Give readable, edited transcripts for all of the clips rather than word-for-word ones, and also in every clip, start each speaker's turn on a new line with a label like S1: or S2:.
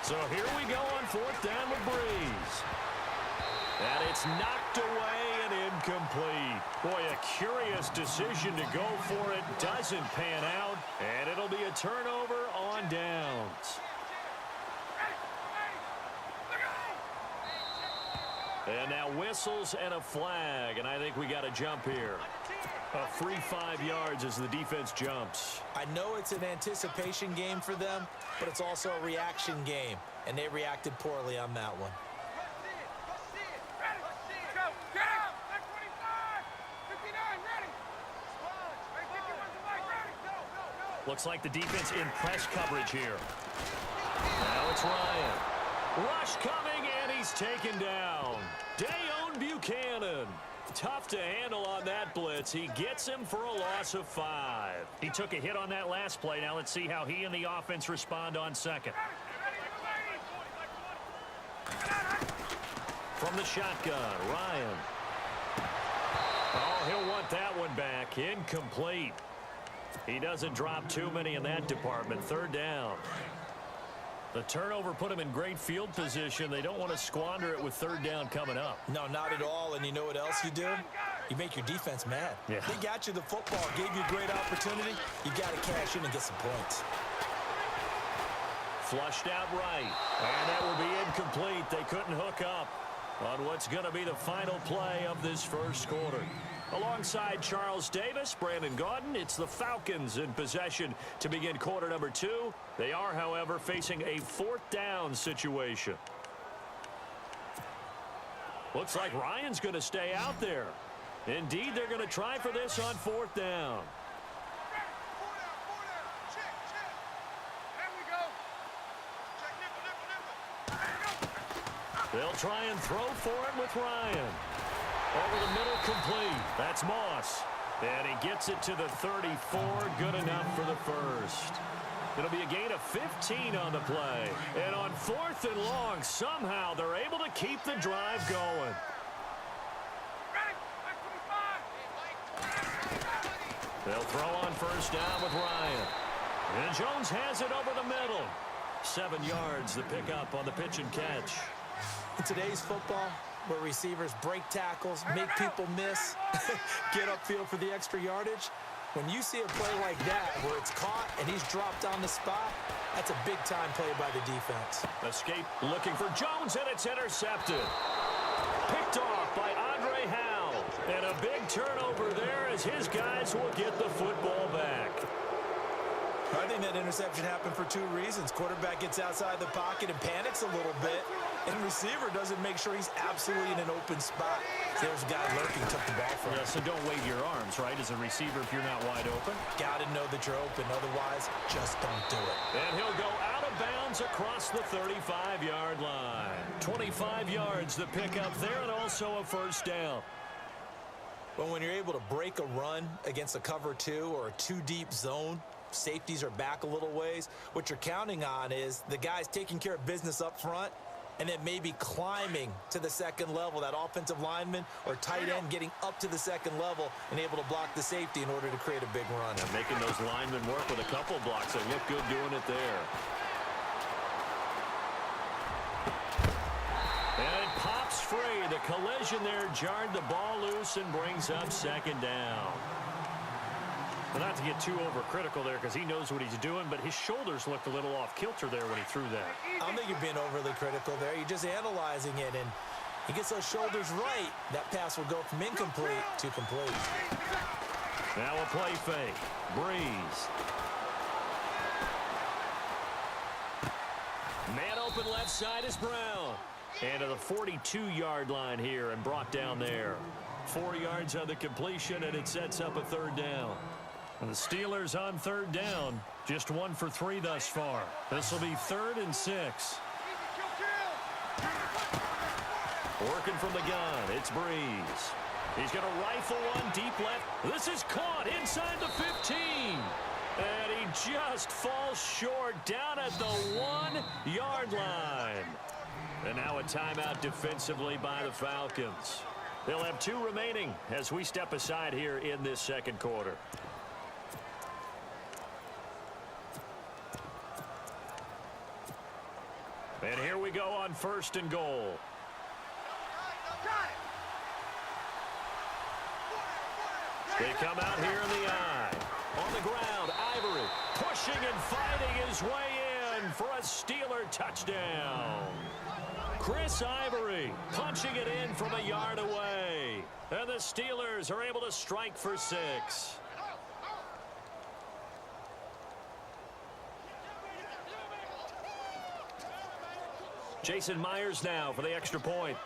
S1: So here we go on 4th down with Breeze. And it's knocked away and incomplete. Boy, a curious decision to go for it. Doesn't pan out. And it'll be a turnover on downs. And now whistles and a flag. And I think we got a jump here. A free 5 yards as the defense jumps.
S2: I know it's an anticipation game for them, but it's also a reaction game. And they reacted poorly on that one.
S1: Looks like the defense in press coverage here. Now it's Ryan. Rush coming, and he's taken down. Dayon Buchanan. Tough to handle on that blitz. He gets him for a loss of 5. He took a hit on that last play. Now let's see how he and the offense respond on second. From the shotgun, Ryan. Oh, he'll want that one back. Incomplete. He doesn't drop too many in that department. 3rd down. The turnover put him in great field position. They don't want to squander it with 3rd down coming up.
S2: No, not at all. And you know what else you do? You make your defense mad.
S1: Yeah.
S2: They got you the football, gave you a great opportunity. You got to cash in and get some points.
S1: Flushed out right. And that will be incomplete. They couldn't hook up on what's going to be the final play of this first quarter. Alongside Charles Davis, Brandon Gaudin, it's the Falcons in possession to begin quarter number 2. They are, however, facing a 4th down situation. Looks like Ryan's going to stay out there. Indeed, they're going to try for this on 4th down. They'll try and throw for it with Ryan. Over the middle, complete. That's Moss. And he gets it to the 34. Good enough for the first. It'll be a gain of 15 on the play. And on 4th and long, somehow they're able to keep the drive going. They'll throw on 1st down with Ryan. And Jones has it over the middle. 7 yards the pickup on the pitch and catch.
S2: In today's football, where receivers break tackles, make people miss, get upfield for the extra yardage, when you see a play like that where it's caught and he's dropped on the spot, that's a big-time play by the defense.
S1: Escape looking for Jones, and it's intercepted. Picked off by Andre Howell. And a big turnover there as his guys will get the football back.
S2: I think that interception happened for 2 reasons. Quarterback gets outside the pocket and panics a little bit, and receiver doesn't make sure he's absolutely in an open spot. There's a guy lurking, took the ball from him.
S1: Yeah, so don't wave your arms, right, as a receiver if you're not wide open.
S2: Got to know that you're open. Otherwise, just don't do it.
S1: And he'll go out of bounds across the 35-yard line. 25 yards the pickup there, and also a 1st down.
S2: But when you're able to break a run against a cover 2 or a 2-deep zone, safeties are back a little ways. What you're counting on is the guys taking care of business up front and then maybe climbing to the 2nd level, that offensive lineman or tight end getting up to the 2nd level and able to block the safety in order to create a big run.
S1: And making those linemen work with a couple blocks. They look good doing it there. And it pops free. The collision there jarred the ball loose and brings up 2nd down. Well, not to get too overcritical there because he knows what he's doing, but his shoulders looked a little off kilter there when he threw that.
S2: I don't think you're being overly critical there. You're just analyzing it, and he gets those shoulders right. That pass will go from incomplete to complete.
S1: Now a play fake. Breeze. Man open left side is Brown. And to the 42-yard line here and brought down there. 4 yards on the completion, and it sets up a 3rd down. And the Steelers on 3rd down, just 1 for 3 thus far. This will be 3rd and 6. Working from the gun, it's Breeze. He's going to rifle one deep left. This is caught inside the 15. And he just falls short down at the 1-yard line. And now a timeout defensively by the Falcons. They'll have 2 remaining as we step aside here in this 2nd quarter. And here we go on 1st and goal. They come out here in the eye. On the ground, Ivory pushing and fighting his way in for a Steeler touchdown. Chris Ivory punching it in from a yard away. And the Steelers are able to strike for 6. Jason Myers now for the extra point.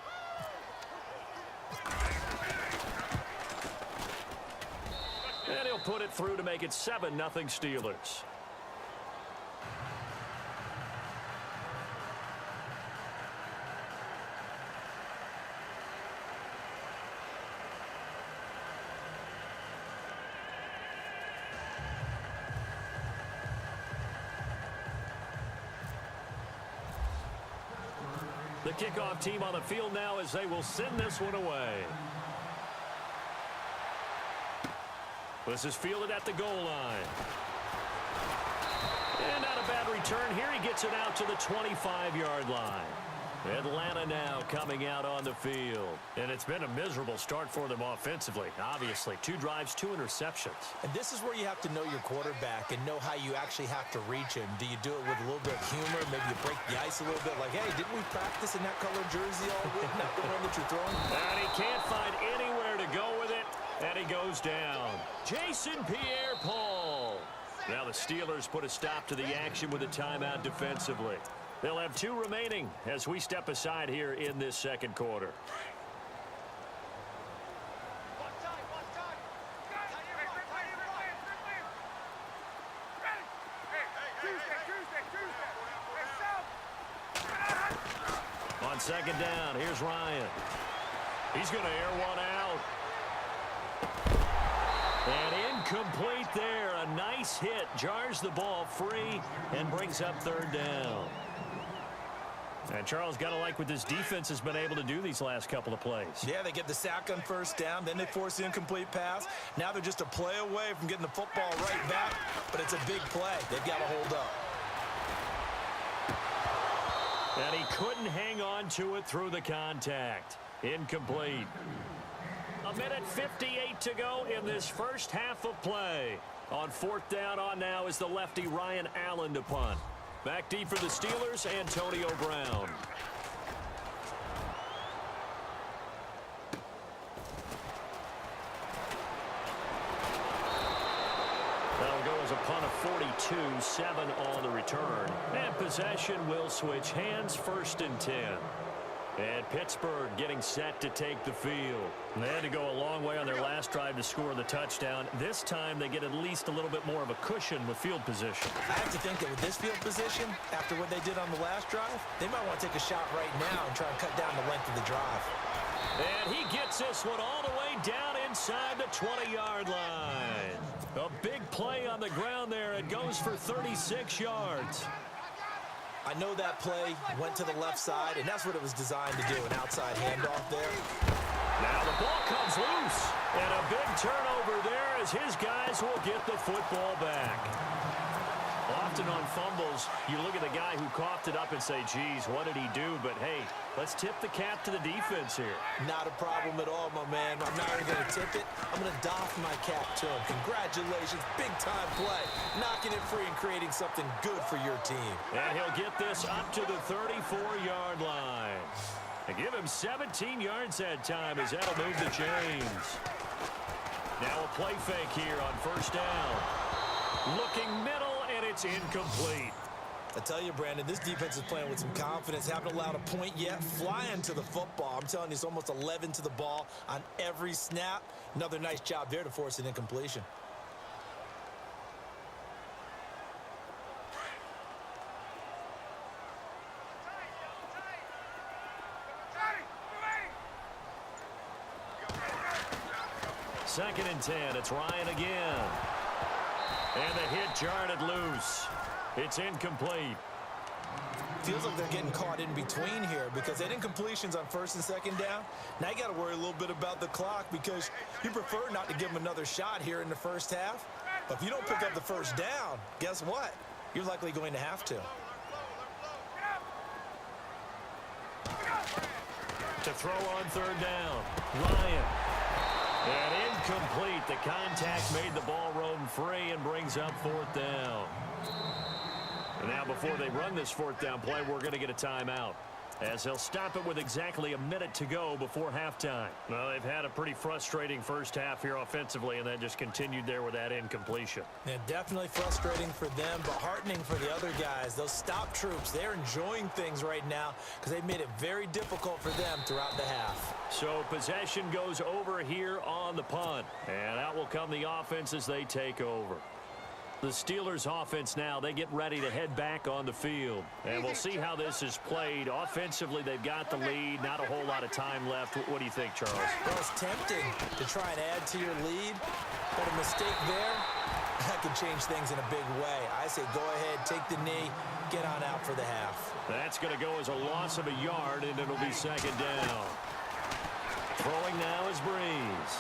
S1: And he'll put it through to make it 7-0 Steelers. The kickoff team on the field now as they will send this one away. This is fielded at the goal line. And not a bad return here. He gets it out to the 25-yard line. Atlanta now coming out on the field. And it's been a miserable start for them offensively. Obviously, 2 drives, 2 interceptions.
S2: And this is where you have to know your quarterback and know how you actually have to reach him. Do you do it with a little bit of humor? Maybe you break the ice a little bit like, hey, didn't we practice in that colored jersey all week? Not the one that you're throwing?
S1: And he can't find anywhere to go with it. And he goes down. Jason Pierre-Paul. Now the Steelers put a stop to the action with a timeout defensively. They'll have 2 remaining as we step aside here in this second quarter. On second down, here's Ryan. He's going to air one out. And incomplete there. A nice hit. Jars the ball free and brings up 3rd down. And Charles, got to like what this defense has been able to do these last couple of plays.
S2: Yeah, they get the sack on 1st down. Then they force the incomplete pass. Now they're just a play away from getting the football right back. But it's a big play. They've got to hold up.
S1: And he couldn't hang on to it through the contact. Incomplete. 1:58 to go in this first half of play. On 4th down on now is the lefty Ryan Allen to punt. Back deep for the Steelers, Antonio Brown. That'll go as a punt of 42, 7 on the return. And possession will switch hands, 1st and 10. And Pittsburgh getting set to take the field. They had to go a long way on their last drive to score the touchdown. This time they get at least a little bit more of a cushion with field position.
S2: I have to think that with this field position, after what they did on the last drive, they might want to take a shot right now and try and cut down the length of the drive.
S1: And he gets this one all the way down inside the 20-yard line. A big play on the ground there. It goes for 36 yards.
S2: I know that play went to the left side, and that's what it was designed to do, an outside handoff there.
S1: Now the ball comes loose, and a big turnover there as his guys will get the football back. Often on fumbles, you look at the guy who coughed it up and say, geez, what did he do? But, hey, let's tip the cap to the defense here.
S2: Not a problem at all, my man. I'm not even going to tip it. I'm going to doff my cap to him. Congratulations. Big-time play. Knocking it free and creating something good for your team.
S1: And he'll get this up to the 34-yard line. And give him 17 yards that time as that'll move the chains. Now a play fake here on 1st down. Looking middle, and it's incomplete.
S2: I tell you, Brandon, this defense is playing with some confidence. Haven't allowed a point yet. Flying to the football. I'm telling you, it's almost 11 to the ball on every snap. Another nice job there to force an incompletion.
S1: Second and 10. It's Ryan again. And the hit jarred it loose. It's incomplete.
S2: Feels like they're getting caught in between here because they had incompletions on 1st and 2nd down. Now you got to worry a little bit about the clock because you prefer not to give them another shot here in the first half. But if you don't pick up the 1st down, guess what? You're likely going to have to.
S1: To throw on third down, Ryan. And incomplete. The contact made the ball roam free and brings up fourth down. And now before they run this fourth down play, we're going to get a timeout, as they'll stop it with exactly a minute to go before halftime. Well, they've had a pretty frustrating first half here offensively, and that just continued there with that incompletion.
S2: Yeah, definitely frustrating for them, but heartening for the other guys. Those stop troops, they're enjoying things right now because they've made it very difficult for them throughout the half.
S1: So possession goes over here on the punt, and out will come the offense as they take over. The Steelers offense now, they get ready to head back on the field. And we'll see how this is played. Offensively, they've got the lead. Not a whole lot of time left. What do you think, Charles?
S2: Well, it's tempting to try and add to your lead, but a mistake there, that could change things in a big way. I say go ahead, take the knee, get on out for the half.
S1: That's going to go as a loss of a yard, and it'll be second down. Throwing now is Breeze.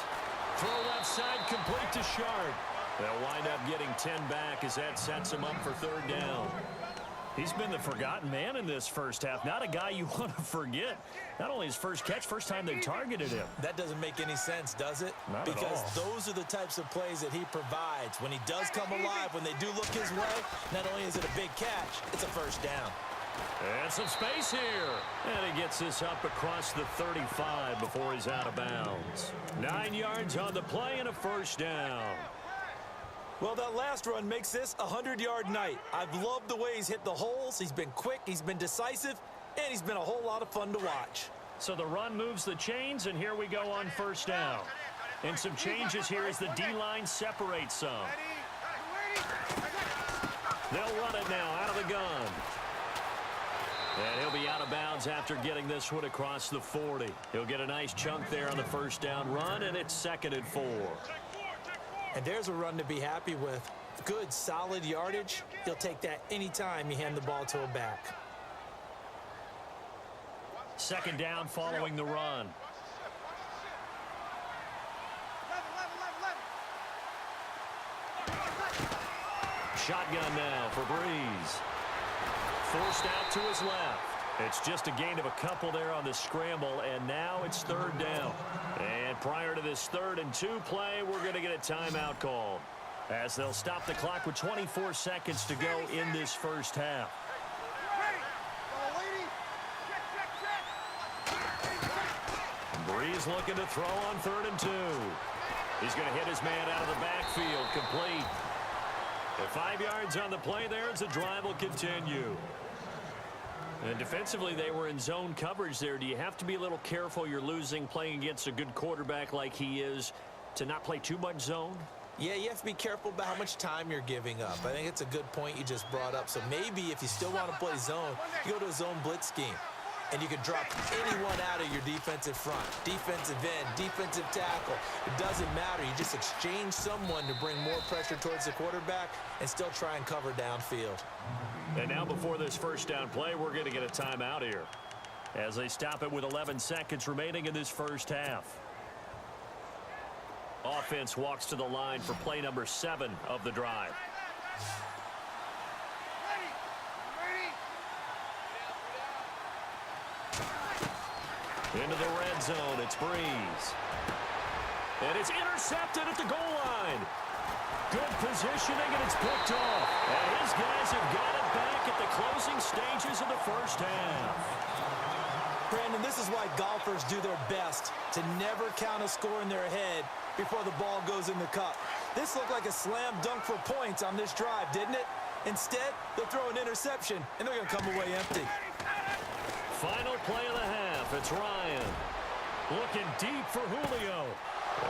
S1: Throw left side, complete to Sharp. They'll wind up getting 10 back as that sets him up for third down. He's been the forgotten man in this first half. Not a guy you want to forget. Not only his first catch, first time they targeted him.
S2: That doesn't make any sense, does it?
S1: Not
S2: because
S1: at all.
S2: Those are the types of plays that he provides. When he does come alive, when they do look his way, not only is it a big catch, it's a first down.
S1: And some space here. And he gets this up across the 35 before he's out of bounds. 9 yards on the play and a first down.
S2: Well, that last run makes this a 100-yard night. I've loved the way he's hit the holes. He's been quick, he's been decisive, and he's been a whole lot of fun to watch.
S1: So the run moves the chains, and here we go on first down. And some changes here as the D-line separates some. They'll run it now out of the gun. And he'll be out of bounds after getting this one across the 40. He'll get a nice chunk there on the first down run, and it's 2nd and 4.
S2: And there's a run to be happy with. Good, solid yardage. He'll take that anytime you hand the ball to a back.
S1: Second down following the run. Shotgun now for Breeze. Forced out to his left. It's just a gain of a couple there on the scramble, and now it's third down. And prior to this 3rd and 2 play, we're going to get a timeout called, as they'll stop the clock with 24 seconds to go in this first half. Breeze looking to throw on 3rd and 2. He's going to hit his man out of the backfield, complete. And 5 yards on the play there as the drive will continue. And defensively, they were in zone coverage there. Do you have to be a little careful? You're losing, playing against a good quarterback like he is, to not play too much zone?
S2: Yeah, you have to be careful about how much time you're giving up. I think it's a good point you just brought up. So maybe if you still want to play zone, you go to a zone blitz scheme. And you can drop anyone out of your defensive front, defensive end, defensive tackle. It doesn't matter. You just exchange someone to bring more pressure towards the quarterback and still try and cover downfield.
S1: And now before this first down play, we're going to get a timeout here, as they stop it with 11 seconds remaining in this first half. Offense walks to the line for play number 7 of the drive. Into the red zone, it's Breeze. And it's intercepted at the goal line. Good positioning, and it's picked off. And his guys have got it back at the closing stages of the first half.
S2: Brandon, this is why golfers do their best to never count a score in their head before the ball goes in the cup. This looked like a slam dunk for points on this drive, didn't it? Instead, they'll throw an interception, and they're going to come away empty.
S1: Final play of the half, it's Ryan. Looking deep for Julio.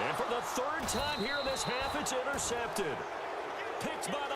S1: And for the 3rd time here in this half, it's intercepted. Picked by the